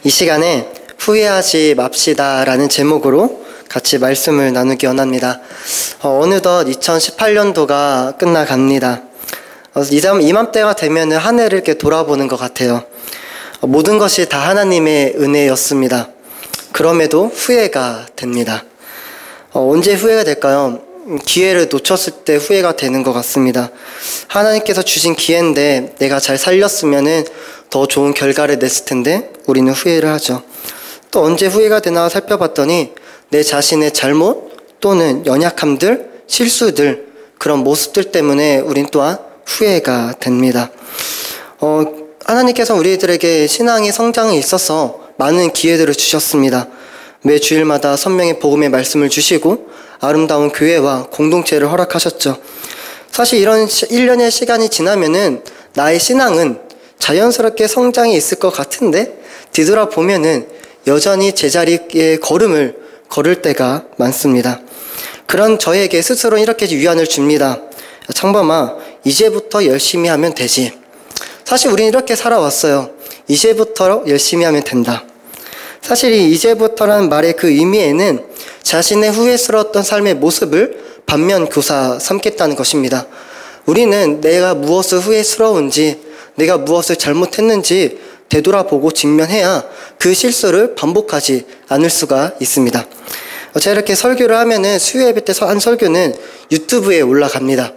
이 시간에 후회하지 맙시다 라는 제목으로 같이 말씀을 나누기 원합니다. 어느덧 2018년도가 끝나갑니다. 이맘때가 되면 한 해를 이렇게 돌아보는 것 같아요. 모든 것이 다 하나님의 은혜였습니다. 그럼에도 후회가 됩니다. 언제 후회가 될까요? 기회를 놓쳤을 때 후회가 되는 것 같습니다. 하나님께서 주신 기회인데 내가 잘 살렸으면은 더 좋은 결과를 냈을 텐데 우리는 후회를 하죠. 또 언제 후회가 되나 살펴봤더니 내 자신의 잘못 또는 연약함들, 실수들, 그런 모습들 때문에 우린 또한 후회가 됩니다. 하나님께서 우리들에게 신앙의 성장에 있어서 많은 기회들을 주셨습니다. 매 주일마다 선명의 복음의 말씀을 주시고 아름다운 교회와 공동체를 허락하셨죠. 사실 이런 1년의 시간이 지나면은 나의 신앙은 자연스럽게 성장이 있을 것 같은데 뒤돌아보면은 여전히 제자리의 걸음을 걸을 때가 많습니다. 그런 저에게 스스로 이렇게 위안을 줍니다. 창범아, 이제부터 열심히 하면 되지. 사실 우리는 이렇게 살아왔어요. 이제부터 열심히 하면 된다. 사실 이 이제부터라는 말의 그 의미에는 자신의 후회스러웠던 삶의 모습을 반면교사 삼겠다는 것입니다. 우리는 내가 무엇을 후회스러운지, 내가 무엇을 잘못했는지 되돌아보고 직면해야 그 실수를 반복하지 않을 수가 있습니다. 제가 이렇게 설교를 하면은 수요 예배 때 한 설교는 유튜브에 올라갑니다.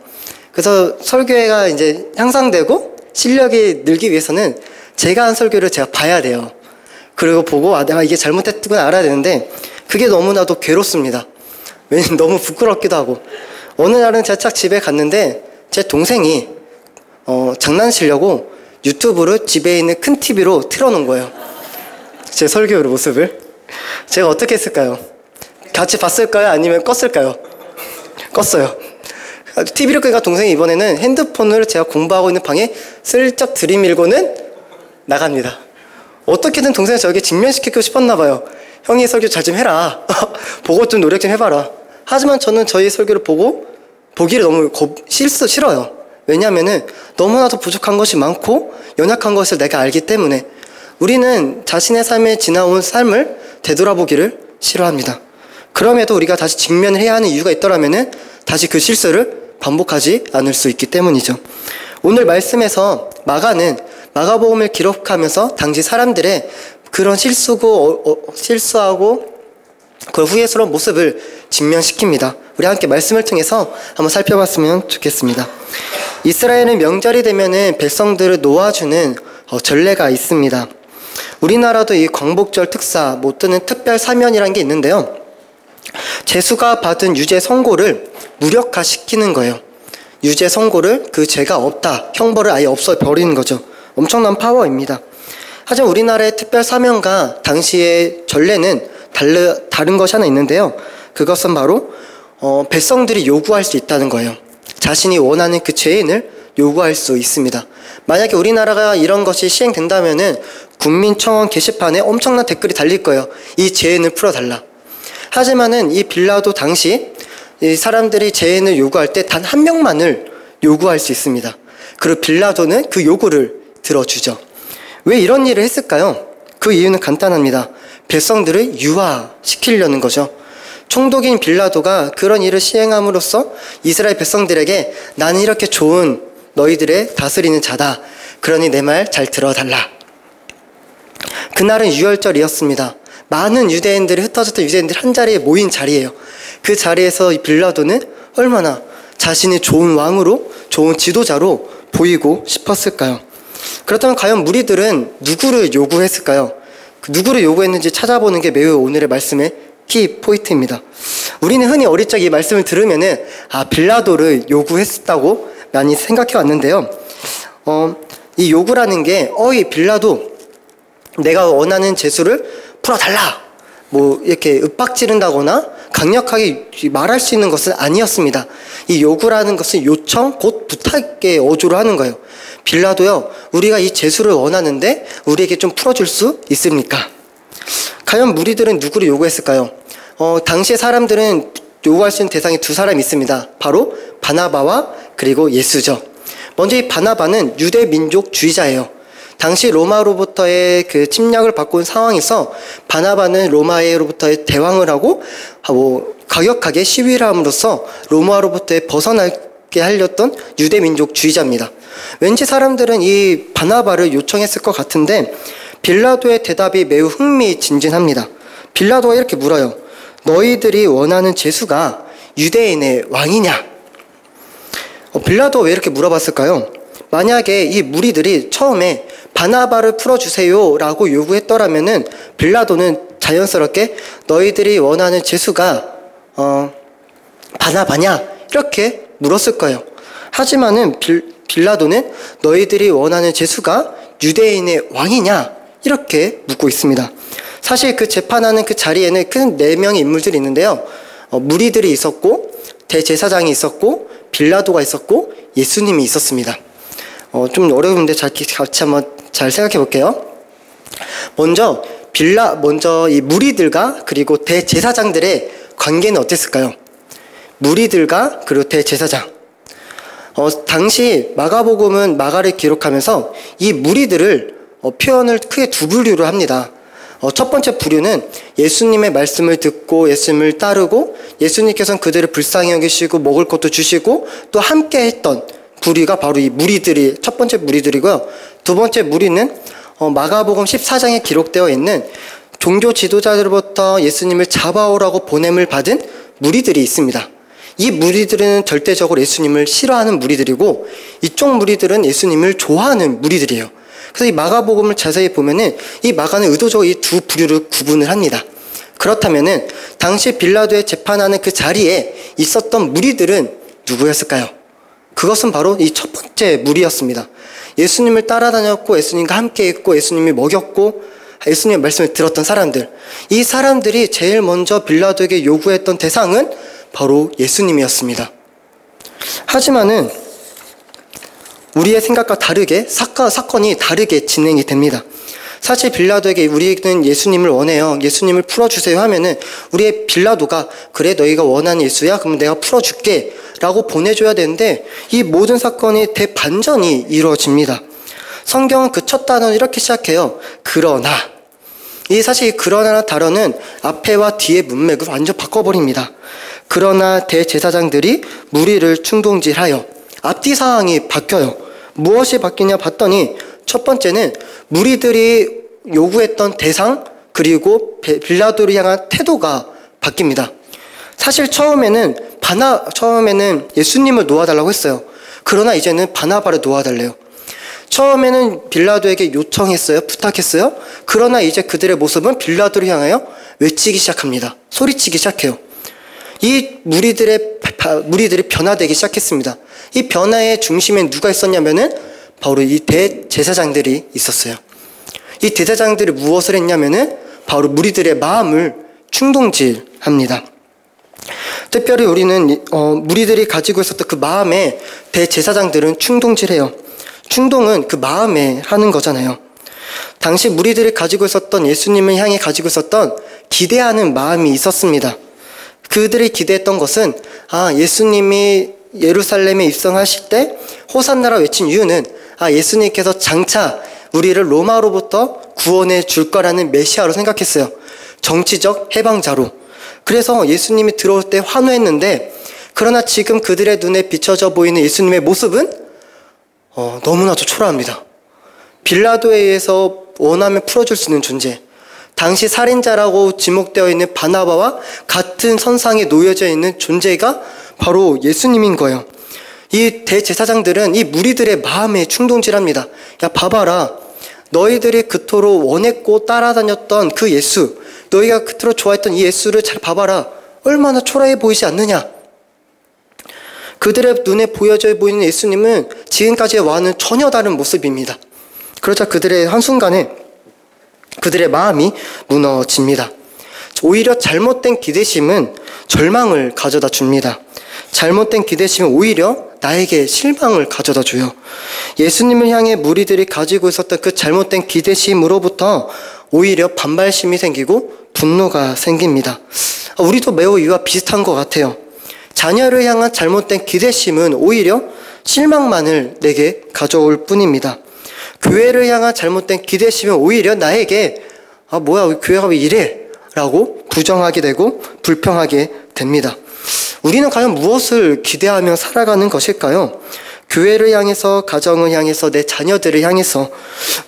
그래서 설교가 이제 향상되고 실력이 늘기 위해서는 제가 한 설교를 제가 봐야 돼요. 그리고 보고 내가 이게 잘못했구나 알아야 되는데 그게 너무나도 괴롭습니다. 왜냐면 너무 부끄럽기도 하고. 어느 날은 제가 딱 집에 갔는데 제 동생이 장난치려고 유튜브를 집에 있는 큰 TV로 틀어놓은 거예요. 제 설교의 모습을. 제가 어떻게 했을까요? 같이 봤을까요? 아니면 껐을까요? 껐어요. TV를 끄니까 동생이 이번에는 핸드폰을 제가 공부하고 있는 방에 슬쩍 들이밀고는 나갑니다. 어떻게든 동생을 저에게 직면시키고 싶었나 봐요. 형이 설교 잘 좀 해라. 보고 좀 노력 좀 해봐라. 하지만 저는 저희 설교를 보기를 너무 싫어요. 왜냐하면은 너무나도 부족한 것이 많고 연약한 것을 내가 알기 때문에 우리는 자신의 삶에 지나온 삶을 되돌아보기를 싫어합니다. 그럼에도 우리가 다시 직면을 해야 하는 이유가 있더라면은 다시 그 실수를 반복하지 않을 수 있기 때문이죠. 오늘 말씀에서 마가는 마가복음을 기록하면서 당시 사람들의 그런 실수하고 그 후회스러운 모습을 직면시킵니다. 우리 함께 말씀을 통해서 한번 살펴봤으면 좋겠습니다. 이스라엘은 명절이 되면은 백성들을 놓아주는 전례가 있습니다. 우리나라도 이 광복절 특사, 또는 특별 사면이라는 게 있는데요. 재수가 받은 유죄 선고를 무력화시키는 거예요. 유죄 선고를 그 죄가 없다, 형벌을 아예 없애버리는 거죠. 엄청난 파워입니다. 하지만 우리나라의 특별 사면과 당시의 전례는 다른 것이 하나 있는데요. 그것은 바로 백성들이 요구할 수 있다는 거예요. 자신이 원하는 그 죄인을 요구할 수 있습니다. 만약에 우리나라가 이런 것이 시행된다면은 국민청원 게시판에 엄청난 댓글이 달릴 거예요. 이 죄인을 풀어달라. 하지만은 이 빌라도 당시 이 사람들이 죄인을 요구할 때 단 한 명만을 요구할 수 있습니다. 그리고 빌라도는 그 요구를 들어주죠. 왜 이런 일을 했을까요? 그 이유는 간단합니다. 백성들을 유화시키려는 거죠. 총독인 빌라도가 그런 일을 시행함으로써 이스라엘 백성들에게 나는 이렇게 좋은 너희들의 다스리는 자다. 그러니 내 말 잘 들어달라. 그날은 유월절이었습니다. 많은 유대인들이 흩어졌던 유대인들이 한자리에 모인 자리예요. 그 자리에서 이 빌라도는 얼마나 자신이 좋은 왕으로, 좋은 지도자로 보이고 싶었을까요? 그렇다면 과연 무리들은 누구를 요구했을까요? 누구를 요구했는지 찾아보는 게 매우 오늘의 말씀의 키 포인트입니다. 우리는 흔히 어릴 적 이 말씀을 들으면은 빌라도를 요구했다고 많이 생각해 왔는데요. 이 요구라는 게 빌라도 내가 원하는 죄수를 풀어달라 이렇게 윽박지른다거나 강력하게 말할 수 있는 것은 아니었습니다. 이 요구라는 것은 요청 곧 부탁에 어조로 하는 거예요. 빌라도요, 우리가 이 죄수를 원하는데 우리에게 좀 풀어줄 수 있습니까? 과연 무리들은 누구를 요구했을까요? 당시의 사람들은 요구할 수 있는 대상이 두 사람이 있습니다. 바로 바나바와 그리고 예수죠. 먼저 이 바나바는 유대 민족주의자예요. 당시 로마로부터의 그 침략을 받고 온 상황에서 바나바는 로마로부터의 대항을 하고 과격하게 시위를 함으로써 로마로부터의 벗어나게 하려던 유대 민족주의자입니다. 왠지 사람들은 이 바나바를 요청했을 것 같은데 빌라도의 대답이 매우 흥미진진합니다. 빌라도가 이렇게 물어요. 너희들이 원하는 제수가 유대인의 왕이냐? 빌라도가 왜 이렇게 물어봤을까요? 만약에 이 무리들이 처음에 바나바를 풀어주세요 라고 요구했더라면은 빌라도는 자연스럽게 너희들이 원하는 제수가 바나바냐? 이렇게 물었을 거예요. 하지만은 빌라도는 너희들이 원하는 제수가 유대인의 왕이냐? 이렇게 묻고 있습니다. 사실 그 재판하는 그 자리에는 큰 4명의 인물들이 있는데요. 무리들이 있었고 대제사장이 있었고 빌라도가 있었고 예수님이 있었습니다. 좀 어려운데 같이 한번 잘 생각해 볼게요. 먼저 이 무리들과 그리고 대제사장들의 관계는 어땠을까요? 무리들과 그리고 대제사장. 당시 마가복음은 마가를 기록하면서 이 무리들을 표현을 크게 2부류로 합니다. 첫 번째 부류는 예수님의 말씀을 듣고 예수님을 따르고 예수님께서는 그들을 불쌍히 여기시고 먹을 것도 주시고 또 함께 했던 부류가 바로 이 무리들이 첫 번째 무리들이고요. 두 번째 무리는 마가복음 14장에 기록되어 있는 종교 지도자들로부터 예수님을 잡아오라고 보냄을 받은 무리들이 있습니다. 이 무리들은 절대적으로 예수님을 싫어하는 무리들이고 이쪽 무리들은 예수님을 좋아하는 무리들이에요. 그래서 이 마가복음을 자세히 보면은 이 마가는 의도적으로 이 2 부류를 구분을 합니다. 그렇다면은 당시 빌라도의 재판하는 그 자리에 있었던 무리들은 누구였을까요? 그것은 바로 이 첫 번째 무리였습니다. 예수님을 따라다녔고 예수님과 함께 있고 예수님이 먹였고 예수님의 말씀을 들었던 사람들. 이 사람들이 제일 먼저 빌라도에게 요구했던 대상은 바로 예수님이었습니다. 하지만은 우리의 생각과 다르게 사건이 다르게 진행이 됩니다. 사실 빌라도에게 우리는 예수님을 원해요. 예수님을 풀어주세요 하면은 우리의 빌라도가 그래 너희가 원하는 예수야? 그럼 내가 풀어줄게 라고 보내줘야 되는데 이 모든 사건이 대반전이 이루어집니다. 성경은 그 첫 단어를 이렇게 시작해요. 그러나. 사실 이 그러나 단어는 앞에와 뒤의 문맥을 완전 바꿔버립니다. 그러나 대제사장들이 무리를 충동질하여 앞뒤 상황이 바뀌어요. 무엇이 바뀌냐 봤더니 첫 번째는 무리들이 요구했던 대상 그리고 빌라도를 향한 태도가 바뀝니다. 사실 처음에는 예수님을 놓아달라고 했어요. 그러나 이제는 바나바를 놓아달래요. 처음에는 빌라도에게 요청했어요. 부탁했어요. 그러나 이제 그들의 모습은 빌라도를 향하여 외치기 시작합니다. 소리치기 시작해요. 이 무리들이 변화되기 시작했습니다. 이 변화의 중심에 누가 있었냐면은 바로 이 대제사장들이 있었어요. 이 대제사장들이 무엇을 했냐면은 바로 무리들의 마음을 충동질합니다. 특별히 우리는 무리들이 가지고 있었던 그 마음에 대제사장들은 충동질해요. 충동은 그 마음에 하는 거잖아요. 당시 무리들이 가지고 있었던 예수님을 향해 가지고 있었던 기대하는 마음이 있었습니다. 그들이 기대했던 것은 예수님이 예루살렘에 입성하실 때 호산나라 외친 이유는 예수님께서 장차 우리를 로마로부터 구원해 줄 거라는 메시아로 생각했어요. 정치적 해방자로. 그래서 예수님이 들어올 때 환호했는데 그러나 지금 그들의 눈에 비춰져 보이는 예수님의 모습은 너무나도 초라합니다. 빌라도에 의해서 원하면 풀어줄 수 있는 존재, 당시 살인자라고 지목되어 있는 바나바와 같은 선상에 놓여져 있는 존재가 바로 예수님인 거예요. 이 대제사장들은 이 무리들의 마음에 충동질합니다. 야 봐봐라, 너희들이 그토록 원했고 따라다녔던 그 예수, 너희가 그토록 좋아했던 이 예수를 잘 봐봐라, 얼마나 초라해 보이지 않느냐. 그들의 눈에 보여져 보이는 예수님은 지금까지의 와는 전혀 다른 모습입니다. 그러자 그들의 한순간에 그들의 마음이 무너집니다. 오히려 잘못된 기대심은 절망을 가져다 줍니다. 잘못된 기대심은 오히려 나에게 실망을 가져다 줘요. 예수님을 향해 무리들이 가지고 있었던 그 잘못된 기대심으로부터 오히려 반발심이 생기고 분노가 생깁니다. 우리도 매우 이와 비슷한 것 같아요. 자녀를 향한 잘못된 기대심은 오히려 실망만을 내게 가져올 뿐입니다. 교회를 향한 잘못된 기대심은 오히려 나에게 뭐야 교회가 왜 이래? 라고 부정하게 되고 불평하게 됩니다. 우리는 과연 무엇을 기대하며 살아가는 것일까요? 교회를 향해서, 가정을 향해서, 내 자녀들을 향해서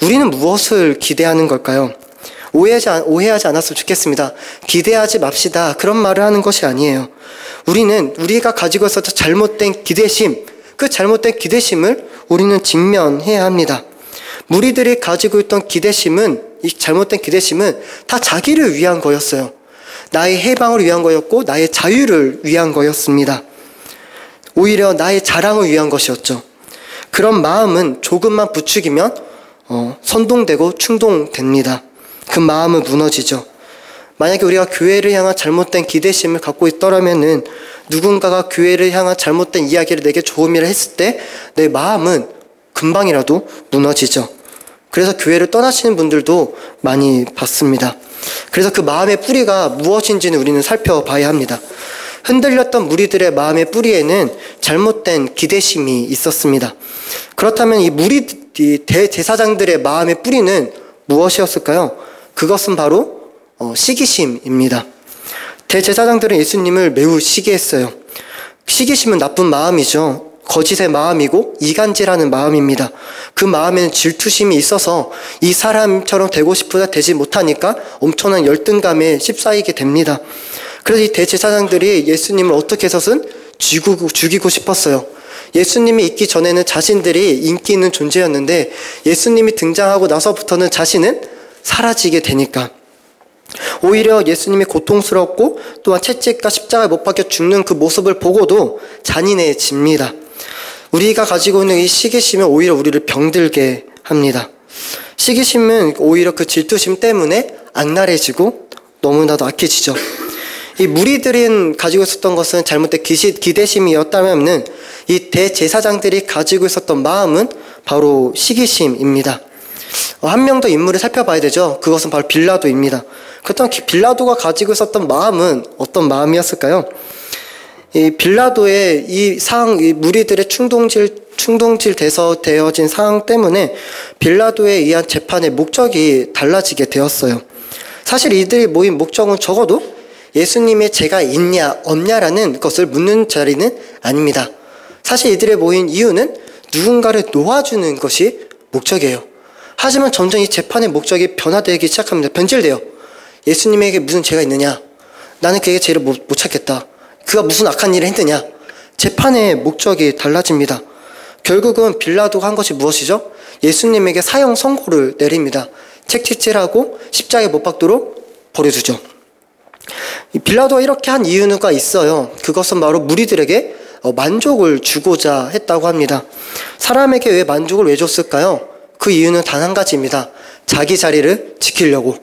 우리는 무엇을 기대하는 걸까요? 오해하지 않았으면 좋겠습니다. 기대하지 맙시다. 그런 말을 하는 것이 아니에요. 우리가 가지고 있었던 잘못된 기대심, 그 잘못된 기대심을 우리는 직면해야 합니다. 무리들이 가지고 있던 기대심은, 이 잘못된 기대심은 다 자기를 위한 거였어요. 나의 해방을 위한 거였고 나의 자유를 위한 거였습니다. 오히려 나의 자랑을 위한 것이었죠. 그런 마음은 조금만 부추기면 선동되고 충동됩니다. 그 마음은 무너지죠. 만약에 우리가 교회를 향한 잘못된 기대심을 갖고 있더라면은 누군가가 교회를 향한 잘못된 이야기를 내게 조음이라 했을 때 내 마음은 금방이라도 무너지죠. 그래서 교회를 떠나시는 분들도 많이 봤습니다. 그래서 그 마음의 뿌리가 무엇인지는 우리는 살펴봐야 합니다. 흔들렸던 무리들의 마음의 뿌리에는 잘못된 기대심이 있었습니다. 그렇다면 이 대제사장들의 마음의 뿌리는 무엇이었을까요? 그것은 바로 시기심입니다. 대제사장들은 예수님을 매우 시기했어요. 시기심은 나쁜 마음이죠. 거짓의 마음이고 이간질하는 마음입니다. 그 마음에는 질투심이 있어서 이 사람처럼 되고 싶으나 되지 못하니까 엄청난 열등감에 휩싸이게 됩니다. 그래서 이 대제사장들이 예수님을 어떻게 해서든 죽이고 싶었어요. 예수님이 있기 전에는 자신들이 인기 있는 존재였는데 예수님이 등장하고 나서부터는 자신은 사라지게 되니까 오히려 예수님이 고통스럽고 또한 채찍과 십자가에 못 박혀 죽는 그 모습을 보고도 잔인해집니다. 우리가 가지고 있는 이 시기심은 오히려 우리를 병들게 합니다. 시기심은 오히려 그 질투심 때문에 악랄해지고 너무나도 악해지죠. 이 무리들이 가지고 있었던 것은 잘못된 기대심이었다면 이 대제사장들이 가지고 있었던 마음은 바로 시기심입니다. 한 명 더 인물을 살펴봐야 되죠. 그것은 바로 빌라도입니다. 그렇다면 빌라도가 가지고 있었던 마음은 어떤 마음이었을까요? 이 빌라도의 이 무리들의 충동질 돼서 되어진 상황 때문에 빌라도에 의한 재판의 목적이 달라지게 되었어요. 사실 이들이 모인 목적은 적어도 예수님의 죄가 있냐 없냐라는 것을 묻는 자리는 아닙니다. 사실 이들의 모인 이유는 누군가를 놓아주는 것이 목적이에요. 하지만 점점 이 재판의 목적이 변화되기 시작합니다. 변질돼요. 예수님에게 무슨 죄가 있느냐? 나는 그에게 죄를 못 찾겠다. 그가 무슨 악한 일을 했느냐? 재판의 목적이 달라집니다. 결국은 빌라도가 한 것이 무엇이죠? 예수님에게 사형 선고를 내립니다. 채찍질하고 십자가에 못 박도록 버려두죠. 빌라도가 이렇게 한 이유가 있어요. 그것은 바로 무리들에게 만족을 주고자 했다고 합니다. 사람에게 왜 만족을 왜 줬을까요? 그 이유는 단 한 가지입니다. 자기 자리를 지키려고.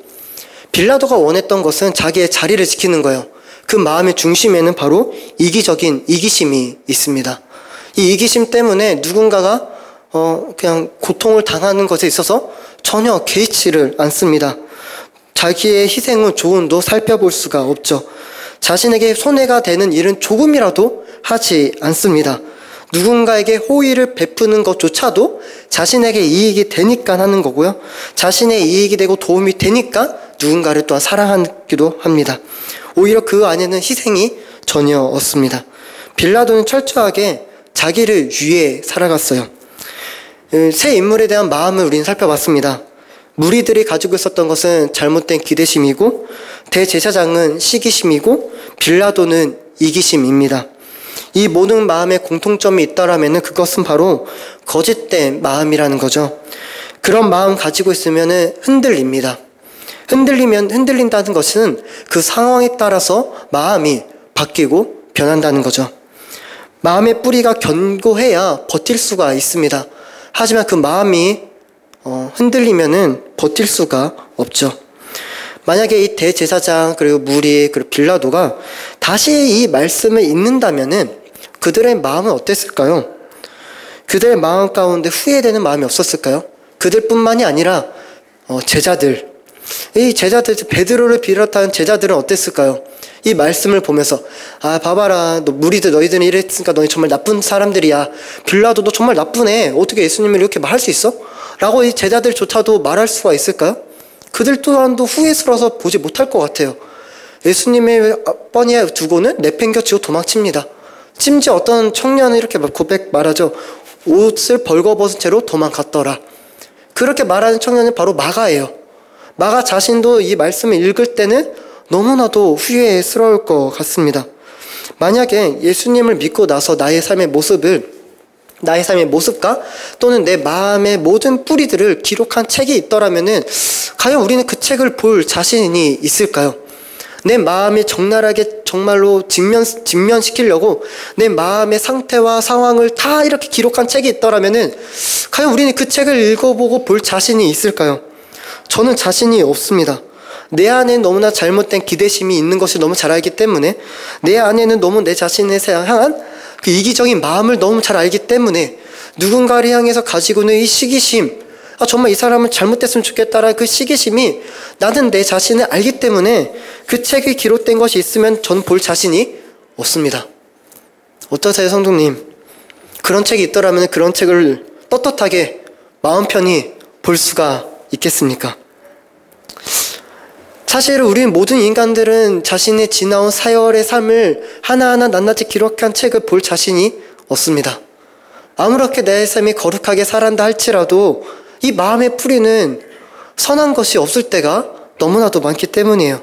빌라도가 원했던 것은 자기의 자리를 지키는 거예요. 그 마음의 중심에는 바로 이기적인 이기심이 있습니다. 이 이기심 때문에 누군가가 그냥 고통을 당하는 것에 있어서 전혀 개의치를 않습니다. 자기의 희생은 조금도 살펴볼 수가 없죠. 자신에게 손해가 되는 일은 조금이라도 하지 않습니다. 누군가에게 호의를 베푸는 것조차도 자신에게 이익이 되니까 하는 거고요. 자신의 이익이 되고 도움이 되니까 누군가를 또한 사랑하기도 합니다. 오히려 그 안에는 희생이 전혀 없습니다. 빌라도는 철저하게 자기를 위해 살아갔어요. 세 인물에 대한 마음을 우리는 살펴봤습니다. 무리들이 가지고 있었던 것은 잘못된 기대심이고, 대제사장은 시기심이고, 빌라도는 이기심입니다. 이 모든 마음에 공통점이 있다라면 그것은 바로 거짓된 마음이라는 거죠. 그런 마음 가지고 있으면 흔들립니다. 흔들린다는 것은 그 상황에 따라서 마음이 바뀌고 변한다는 거죠. 마음의 뿌리가 견고해야 버틸 수가 있습니다. 하지만 그 마음이 흔들리면은 버틸 수가 없죠. 만약에 이 대제사장 그리고 무리 그리고 빌라도가 다시 이 말씀을 읽는다면은 그들의 마음은 어땠을까요? 그들의 마음 가운데 후회되는 마음이 없었을까요? 그들뿐만이 아니라 제자들, 이 제자들 베드로를 비롯한 제자들은 어땠을까요? 이 말씀을 보면서 봐봐라, 너희들은 이랬으니까 너희 정말 나쁜 사람들이야. 빌라도 너 정말 나쁘네. 어떻게 예수님을 이렇게 말할 수 있어? 라고 이 제자들조차도 말할 수가 있을까요? 그들 또한도 후회스러워서 보지 못할 것 같아요. 예수님의 뻔히 두고는 내팽겨치고 도망칩니다. 심지어 어떤 청년은 이렇게 말하죠. 옷을 벌거벗은 채로 도망갔더라. 그렇게 말하는 청년은 바로 마가예요. 마가 자신도 이 말씀을 읽을 때는 너무나도 후회스러울 것 같습니다. 만약에 예수님을 믿고 나서 나의 삶의 모습과 또는 내 마음의 모든 뿌리들을 기록한 책이 있더라면은 과연 우리는 그 책을 볼 자신이 있을까요? 내 마음이 적나라하게 정말로 직면시키려고 내 마음의 상태와 상황을 다 이렇게 기록한 책이 있더라면은 과연 우리는 그 책을 읽어보고 볼 자신이 있을까요? 저는 자신이 없습니다. 내 안에 너무나 잘못된 기대심이 있는 것을 너무 잘 알기 때문에, 내 안에는 너무 내 자신에 향한 그 이기적인 마음을 너무 잘 알기 때문에, 누군가를 향해서 가지고 있는 이 시기심, 정말 이 사람은 잘못됐으면 좋겠다라는 그 시기심이 나는 내 자신을 알기 때문에 그 책에 기록된 것이 있으면 전 볼 자신이 없습니다. 어떠세요, 성도님? 그런 책이 있더라면 그런 책을 떳떳하게 마음 편히 볼 수가 있겠습니까? 사실 우리 모든 인간들은 자신의 지나온 사열의 삶을 하나하나 낱낱이 기록한 책을 볼 자신이 없습니다. 아무렇게 내 삶이 거룩하게 살았다 할지라도 이 마음의 뿌리는 선한 것이 없을 때가 너무나도 많기 때문이에요.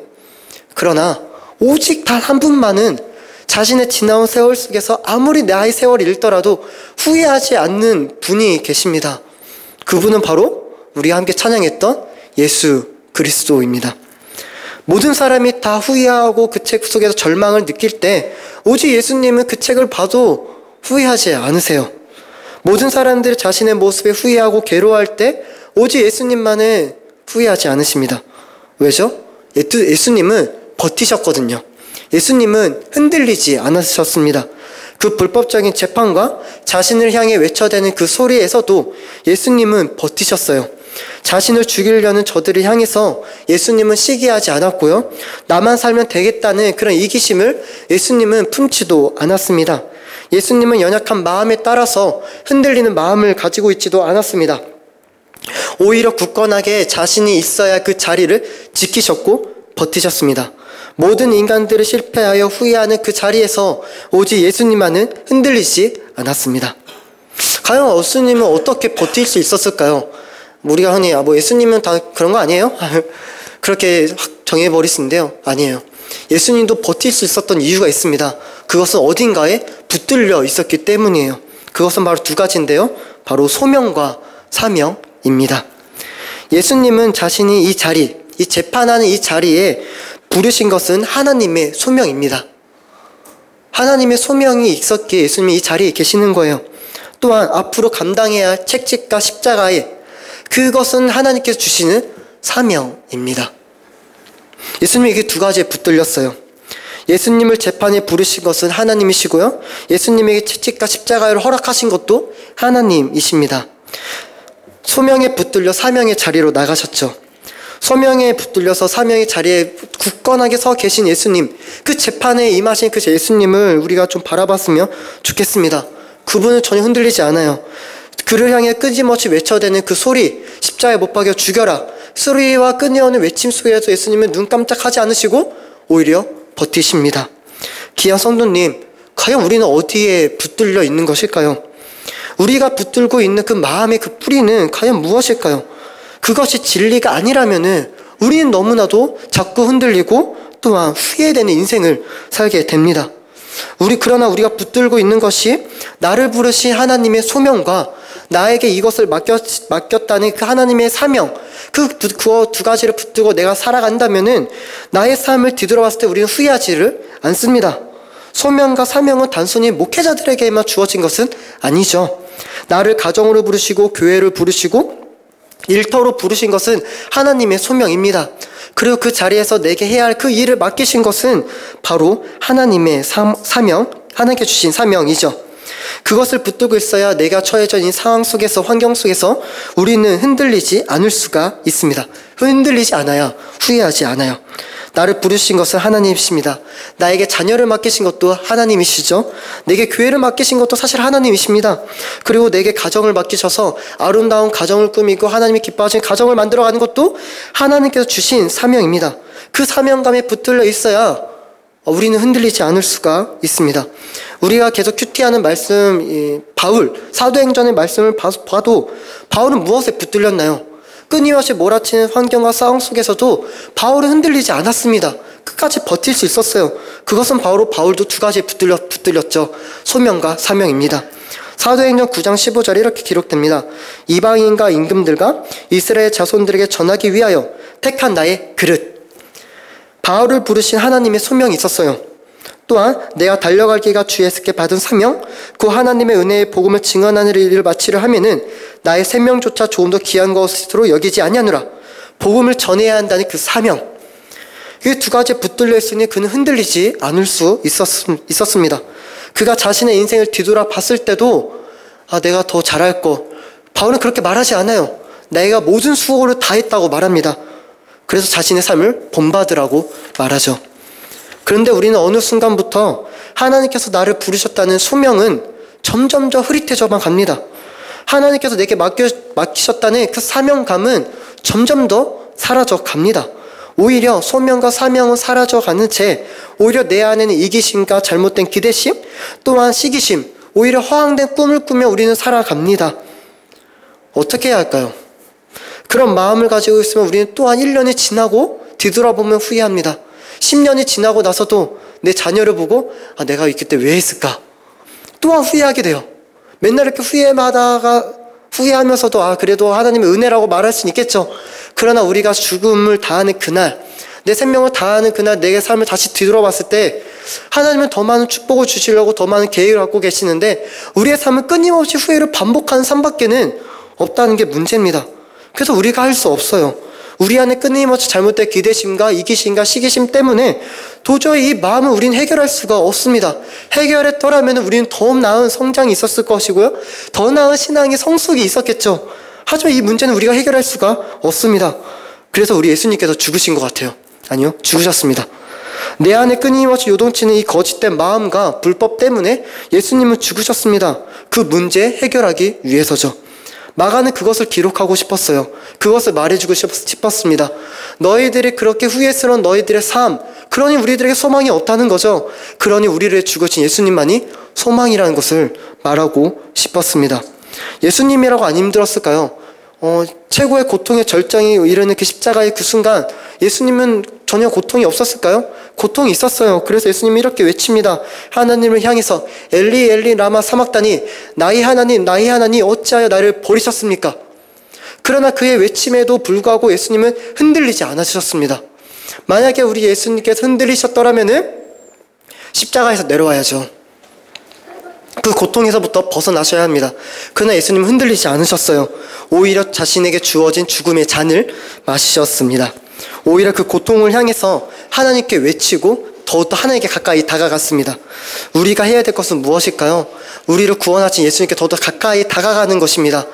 그러나 오직 단 한 분만은 자신의 지나온 세월 속에서 아무리 나의 세월이 잃더라도 후회하지 않는 분이 계십니다. 그분은 바로 우리가 함께 찬양했던 예수 그리스도입니다. 모든 사람이 다 후회하고 그 책 속에서 절망을 느낄 때 오직 예수님은 그 책을 봐도 후회하지 않으세요. 모든 사람들이 자신의 모습에 후회하고 괴로워할 때 오직 예수님만은 후회하지 않으십니다. 왜죠? 예수님은 버티셨거든요. 예수님은 흔들리지 않으셨습니다. 그 불법적인 재판과 자신을 향해 외쳐대는 그 소리에서도 예수님은 버티셨어요. 자신을 죽이려는 저들을 향해서 예수님은 시기하지 않았고요. 나만 살면 되겠다는 그런 이기심을 예수님은 품지도 않았습니다. 예수님은 연약한 마음에 따라서 흔들리는 마음을 가지고 있지도 않았습니다. 오히려 굳건하게 자신이 있어야 그 자리를 지키셨고 버티셨습니다. 모든 인간들을 실패하여 후회하는 그 자리에서 오직 예수님만은 흔들리지 않았습니다. 과연 예수님은 어떻게 버틸 수 있었을까요? 우리가 흔히 예수님은 다 그런 거 아니에요? 그렇게 확 정해버리시는데요. 아니에요. 예수님도 버틸 수 있었던 이유가 있습니다. 그것은 어딘가에 붙들려 있었기 때문이에요. 그것은 바로 두 가지인데요. 바로 소명과 사명입니다. 예수님은 자신이 이 자리, 이 재판하는 이 자리에 부르신 것은 하나님의 소명입니다. 하나님의 소명이 있었기에 예수님이 이 자리에 계시는 거예요. 또한 앞으로 감당해야 할 책찍과 십자가에 그것은 하나님께서 주시는 사명입니다. 예수님이 이게 두 가지에 붙들렸어요. 예수님을 재판에 부르신 것은 하나님이시고요. 예수님에게 채찍과 십자가를 허락하신 것도 하나님이십니다. 소명에 붙들려 사명의 자리로 나가셨죠. 소명에 붙들려서 사명의 자리에 굳건하게 서 계신 예수님, 그 재판에 임하신 그 예수님을 우리가 좀 바라봤으면 좋겠습니다. 그분은 전혀 흔들리지 않아요. 그를 향해 끊임없이 외쳐대는 그 소리, 십자가에 못 박여 죽여라, 소리와 끊임없는 외침 속에서 예수님은 눈 깜짝하지 않으시고 오히려 버티십니다. 귀한 성도님, 과연 우리는 어디에 붙들려 있는 것일까요? 우리가 붙들고 있는 그 마음의 그 뿌리는 과연 무엇일까요? 그것이 진리가 아니라면은 우리는 너무나도 자꾸 흔들리고 또한 후회되는 인생을 살게 됩니다. 그러나 우리가 붙들고 있는 것이 나를 부르신 하나님의 소명과 나에게 이것을 맡겼다는 그 하나님의 사명, 그 두 가지를 붙들고 내가 살아간다면은 나의 삶을 뒤돌아봤을 때 우리는 후회하지를 않습니다. 소명과 사명은 단순히 목회자들에게만 주어진 것은 아니죠. 나를 가정으로 부르시고 교회를 부르시고 일터로 부르신 것은 하나님의 소명입니다. 그리고 그 자리에서 내게 해야 할 그 일을 맡기신 것은 바로 하나님의 사명, 하나님께 주신 사명이죠. 그것을 붙들고 있어야 내가 처해져 있는 상황 속에서, 환경 속에서 우리는 흔들리지 않을 수가 있습니다. 흔들리지 않아야 후회하지 않아요. 나를 부르신 것은 하나님이십니다. 나에게 자녀를 맡기신 것도 하나님이시죠. 내게 교회를 맡기신 것도 사실 하나님이십니다. 그리고 내게 가정을 맡기셔서 아름다운 가정을 꾸미고 하나님이 기뻐하시는 가정을 만들어가는 것도 하나님께서 주신 사명입니다. 그 사명감에 붙들려 있어야 우리는 흔들리지 않을 수가 있습니다. 우리가 계속 큐티하는 말씀, 바울, 사도행전의 말씀을 봐도 바울은 무엇에 붙들렸나요? 끊임없이 몰아치는 환경과 싸움 속에서도 바울은 흔들리지 않았습니다. 끝까지 버틸 수 있었어요. 그것은 바울도 두 가지에 붙들렸죠. 소명과 사명입니다. 사도행전 9장 15절에 이렇게 기록됩니다. 이방인과 임금들과 이스라엘 자손들에게 전하기 위하여 택한 나의 그릇. 바울을 부르신 하나님의 소명이 있었어요. 또한 내가 달려갈 길과 주에게 받은 사명, 그 하나님의 은혜의 복음을 증언하는 일을 마치려 하면은 나의 생명조차 조금 더 귀한 것으로 여기지 아니하노라. 복음을 전해야 한다는 그 사명. 이 두 가지에 붙들려 있으니 그는 흔들리지 않을 수 있었습니다. 그가 자신의 인생을 뒤돌아 봤을 때도 내가 더 잘할 거. 바울은 그렇게 말하지 않아요. 내가 모든 수고를 다 했다고 말합니다. 그래서 자신의 삶을 본받으라고 말하죠. 그런데 우리는 어느 순간부터 하나님께서 나를 부르셨다는 소명은 점점 더 흐릿해져만 갑니다. 하나님께서 내게 맡기셨다는 그 사명감은 점점 더 사라져 갑니다. 오히려 소명과 사명은 사라져가는 채 오히려 내 안에는 이기심과 잘못된 기대심 또한 시기심, 오히려 허황된 꿈을 꾸며 우리는 살아갑니다. 어떻게 해야 할까요? 그런 마음을 가지고 있으면 우리는 또한 1년이 지나고 뒤돌아보면 후회합니다. 10년이 지나고 나서도 내 자녀를 보고 내가 그때 왜 했을까? 또한 후회하게 돼요. 맨날 이렇게 후회하면서도 그래도 하나님의 은혜라고 말할 수는 있겠죠. 그러나 우리가 죽음을 다하는 그날, 내 생명을 다하는 그날 내 삶을 다시 뒤돌아봤을 때 하나님은 더 많은 축복을 주시려고 더 많은 계획을 갖고 계시는데 우리의 삶은 끊임없이 후회를 반복하는 삶밖에는 없다는 게 문제입니다. 그래서 우리가 할 수 없어요. 우리 안에 끊임없이 잘못된 기대심과 이기심과 시기심 때문에 도저히 이 마음을 우리는 해결할 수가 없습니다. 해결했더라면 우리는 더 나은 성장이 있었을 것이고요. 더 나은 신앙의 성숙이 있었겠죠. 하지만 이 문제는 우리가 해결할 수가 없습니다. 그래서 우리 예수님께서 죽으신 것 같아요. 아니요, 죽으셨습니다. 내 안에 끊임없이 요동치는 이 거짓된 마음과 불법 때문에 예수님은 죽으셨습니다. 그 문제 해결하기 위해서죠. 마가는 그것을 기록하고 싶었어요. 그것을 말해주고 싶었습니다. 너희들이 그렇게 후회스러운 너희들의 삶, 그러니 우리들에게 소망이 없다는 거죠. 그러니 우리를 죽으신 예수님만이 소망이라는 것을 말하고 싶었습니다. 예수님이라고 안 힘들었을까요? 최고의 고통의 절정이 이르는 그 십자가의 그 순간 예수님은 전혀 고통이 없었을까요? 고통이 있었어요. 그래서 예수님이 이렇게 외칩니다. 하나님을 향해서 엘리 엘리 라마 사막다니 나의 하나님 어찌하여 나를 버리셨습니까? 그러나 그의 외침에도 불구하고 예수님은 흔들리지 않으셨습니다. 만약에 우리 예수님께서 흔들리셨더라면은 십자가에서 내려와야죠. 그 고통에서부터 벗어나셔야 합니다. 그러나 예수님은 흔들리지 않으셨어요. 오히려 자신에게 주어진 죽음의 잔을 마시셨습니다. 오히려 그 고통을 향해서 하나님께 외치고 더욱더 하나님께 가까이 다가갔습니다. 우리가 해야 될 것은 무엇일까요? 우리를 구원하신 예수님께 더욱더 가까이 다가가는 것입니다.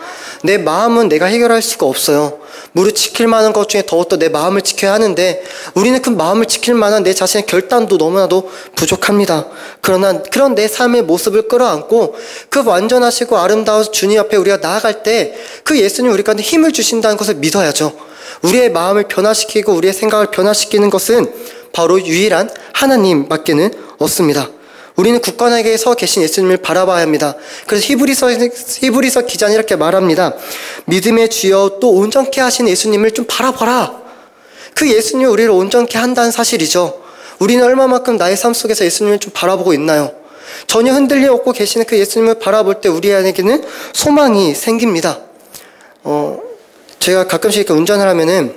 내 마음은 내가 해결할 수가 없어요. 무릇 지킬 만한 것 중에 더욱더 내 마음을 지켜야 하는데 우리는 그 마음을 지킬 만한 내 자신의 결단도 너무나도 부족합니다. 그러나 그런 내 삶의 모습을 끌어안고 그 완전하시고 아름다운 주님 앞에 우리가 나아갈 때 그 예수님 우리 가운데 힘을 주신다는 것을 믿어야죠. 우리의 마음을 변화시키고 우리의 생각을 변화시키는 것은 바로 유일한 하나님밖에는 없습니다. 우리는 굳건하게 서 계신 예수님을 바라봐야 합니다. 그래서 히브리서 기자는 이렇게 말합니다. 믿음의 주여 또 온전케 하신 예수님을 좀 바라봐라. 그 예수님이 우리를 온전케 한다는 사실이죠. 우리는 얼마만큼 나의 삶 속에서 예수님을 좀 바라보고 있나요? 전혀 흔들림 없고 계시는 그 예수님을 바라볼 때 우리에게는 소망이 생깁니다. 제가 가끔씩 이렇게 운전을 하면은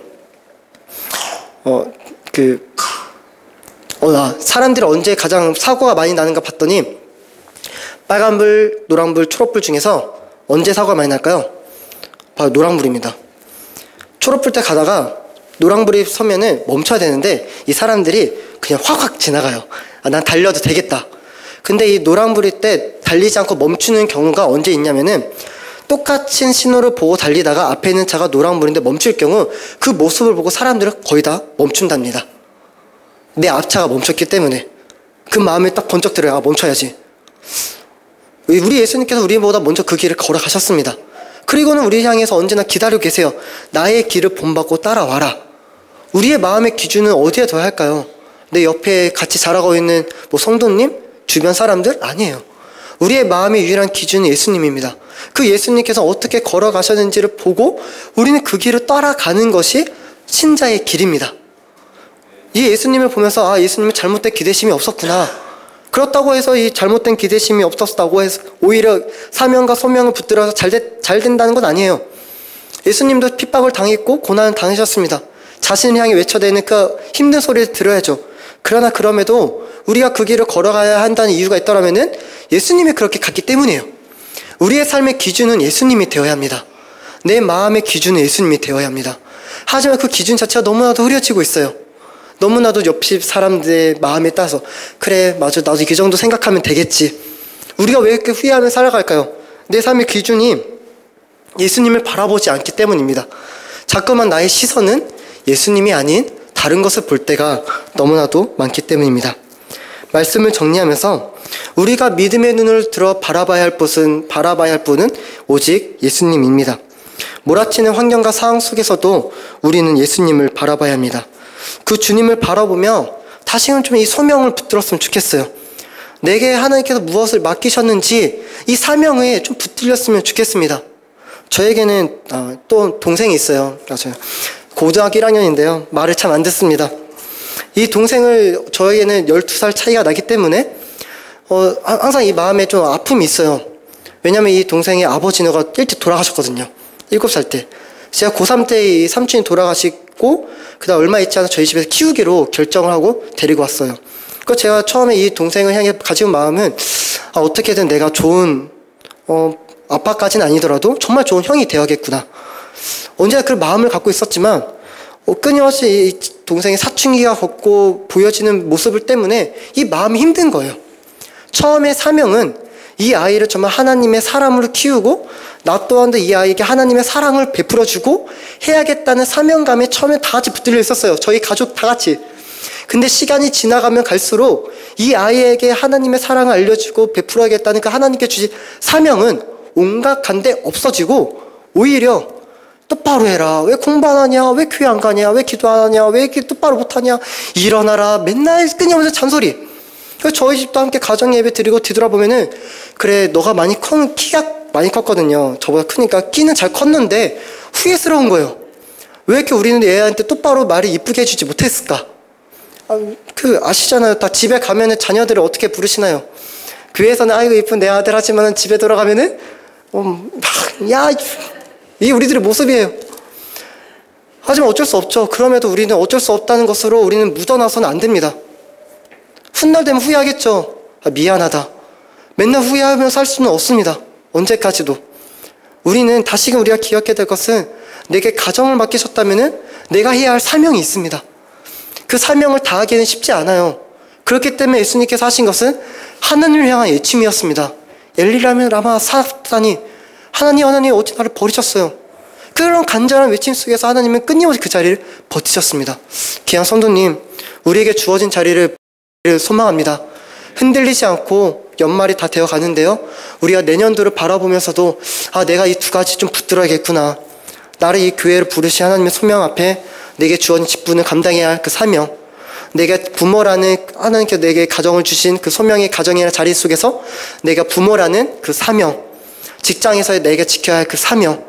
사람들이 언제 가장 사고가 많이 나는가 봤더니 빨간불, 노란불, 초록불 중에서 언제 사고가 많이 날까요? 바로 노란불입니다. 초록불 때 가다가 노란불이 서면은 멈춰야 되는데 이 사람들이 그냥 확확 지나가요. 난 달려도 되겠다. 근데 이 노란불일 때 달리지 않고 멈추는 경우가 언제 있냐면은 똑같은 신호를 보고 달리다가 앞에 있는 차가 노란불인데 멈출 경우 그 모습을 보고 사람들은 거의 다 멈춘답니다. 내 앞차가 멈췄기 때문에 그 마음에 딱 번쩍 들어요. 아, 멈춰야지. 우리 예수님께서 우리보다 먼저 그 길을 걸어가셨습니다. 그리고는 우리 향해서 언제나 기다리고 계세요. 나의 길을 본받고 따라와라. 우리의 마음의 기준은 어디에 둬야 할까요? 내 옆에 같이 자라고 있는 뭐 성도님? 주변 사람들? 아니에요. 우리의 마음의 유일한 기준은 예수님입니다. 그 예수님께서 어떻게 걸어가셨는지를 보고 우리는 그 길을 따라가는 것이 신자의 길입니다. 이 예수님을 보면서 아, 예수님은 잘못된 기대심이 없었구나. 그렇다고 해서 이 잘못된 기대심이 없었다고 해서 오히려 사명과 소명을 붙들어서 잘 된다는 건 아니에요. 예수님도 핍박을 당했고 고난을 당하셨습니다. 자신을 향해 외쳐대는 그 힘든 소리를 들어야죠. 그러나 그럼에도 우리가 그 길을 걸어가야 한다는 이유가 있더라면은 예수님이 그렇게 갔기 때문이에요. 우리의 삶의 기준은 예수님이 되어야 합니다. 내 마음의 기준은 예수님이 되어야 합니다. 하지만 그 기준 자체가 너무나도 흐려지고 있어요. 너무나도 옆집 사람들의 마음에 따라서 그래 맞아 나도 이 정도 생각하면 되겠지. 우리가 왜 이렇게 후회하며 살아갈까요? 내 삶의 기준이 예수님을 바라보지 않기 때문입니다. 자꾸만 나의 시선은 예수님이 아닌 다른 것을 볼 때가 너무나도 많기 때문입니다. 말씀을 정리하면서 우리가 믿음의 눈을 들어 바라봐야 할 분은 오직 예수님입니다. 몰아치는 환경과 상황 속에서도 우리는 예수님을 바라봐야 합니다. 그 주님을 바라보며 다시금 좀 이 소명을 붙들었으면 좋겠어요. 내게 하나님께서 무엇을 맡기셨는지 이 사명에 좀 붙들렸으면 좋겠습니다. 저에게는 또 동생이 있어요. 맞아요. 고등학교 1학년인데요. 말을 참 안 듣습니다. 이 동생을 저에게는 12살 차이가 나기 때문에 항상 이 마음에 좀 아픔이 있어요. 왜냐면 이 동생의 아버지가 일찍 돌아가셨거든요. 7살 때. 제가 고3 때 이 삼촌이 돌아가시고 그다음 얼마 있지 않아 저희 집에서 키우기로 결정을 하고 데리고 왔어요. 그 제가 처음에 이 동생을 향해 가진 마음은 어떻게든 내가 좋은 아빠까지는 아니더라도 정말 좋은 형이 되어야겠구나. 언제나 그 마음을 갖고 있었지만 끊임없이 이 동생의 사춘기가 걷고 보여지는 모습을 때문에 이 마음이 힘든 거예요. 처음에 사명은 이 아이를 정말 하나님의 사람으로 키우고 나 또한도 이 아이에게 하나님의 사랑을 베풀어주고 해야겠다는 사명감에 처음에 다 같이 붙들려 있었어요. 저희 가족 다 같이. 근데 시간이 지나가면 갈수록 이 아이에게 하나님의 사랑을 알려주고 베풀어야겠다는 그 하나님께 주신 사명은 온갖 간데 없어지고 오히려 똑바로 해라. 왜 공부 안 하냐? 왜 교회 안 가냐? 왜 기도 안 하냐? 왜 이렇게 똑바로 못하냐? 일어나라. 맨날 끊임없이 잔소리. 그래서 저희 집도 함께 가정 예배 드리고 뒤돌아보면은 그래 너가 키가 많이 컸거든요. 저보다 크니까 끼는 잘 컸는데 후회스러운 거예요. 왜 이렇게 우리는 애한테 똑바로 말을 이쁘게 해주지 못했을까? 아시잖아요. 다 집에 가면은 자녀들을 어떻게 부르시나요? 교회에서는 아이고 이쁜 내 아들 하지만은 집에 돌아가면은 야 이게 우리들의 모습이에요. 하지만 어쩔 수 없죠. 그럼에도 우리는 어쩔 수 없다는 것으로 우리는 묻어나서는 안 됩니다. 훗날 되면 후회하겠죠. 미안하다. 맨날 후회하며 살 수는 없습니다. 언제까지도. 우리는 다시금 우리가 기억해야 될 것은 내게 가정을 맡기셨다면 내가 해야 할 사명이 있습니다. 그 사명을 다하기는 쉽지 않아요. 그렇기 때문에 예수님께서 하신 것은 하나님을 향한 예침이었습니다. 엘리라면 라마 사단이 하나님 어찌 나를 버리셨어요. 그런 간절한 외침 속에서 하나님은 끊임없이 그 자리를 버티셨습니다. 귀한 성도님, 우리에게 주어진 자리를 소망합니다. 흔들리지 않고 연말이 다 되어 가는데요. 우리가 내년도를 바라보면서도 내가 이 두 가지 좀 붙들어야겠구나. 나를 이 교회를 부르신 하나님의 소명 앞에 내게 주어진 직분을 감당해야 할 그 사명, 내가 부모라는 하나님께서 내게 가정을 주신 그 소명의 가정이라는 자리 속에서 내가 부모라는 그 사명, 직장에서 내가 지켜야 할 그 사명,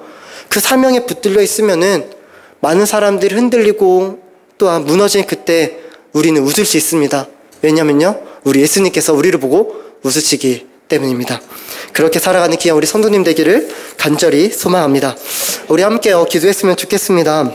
그 사명에 붙들려 있으면은 많은 사람들이 흔들리고 또한 무너진 그때 우리는 웃을 수 있습니다. 왜냐면요, 우리 예수님께서 우리를 보고 웃으시기 때문입니다. 그렇게 살아가는 귀한 우리 성도님 되기를 간절히 소망합니다. 우리 함께 기도했으면 좋겠습니다.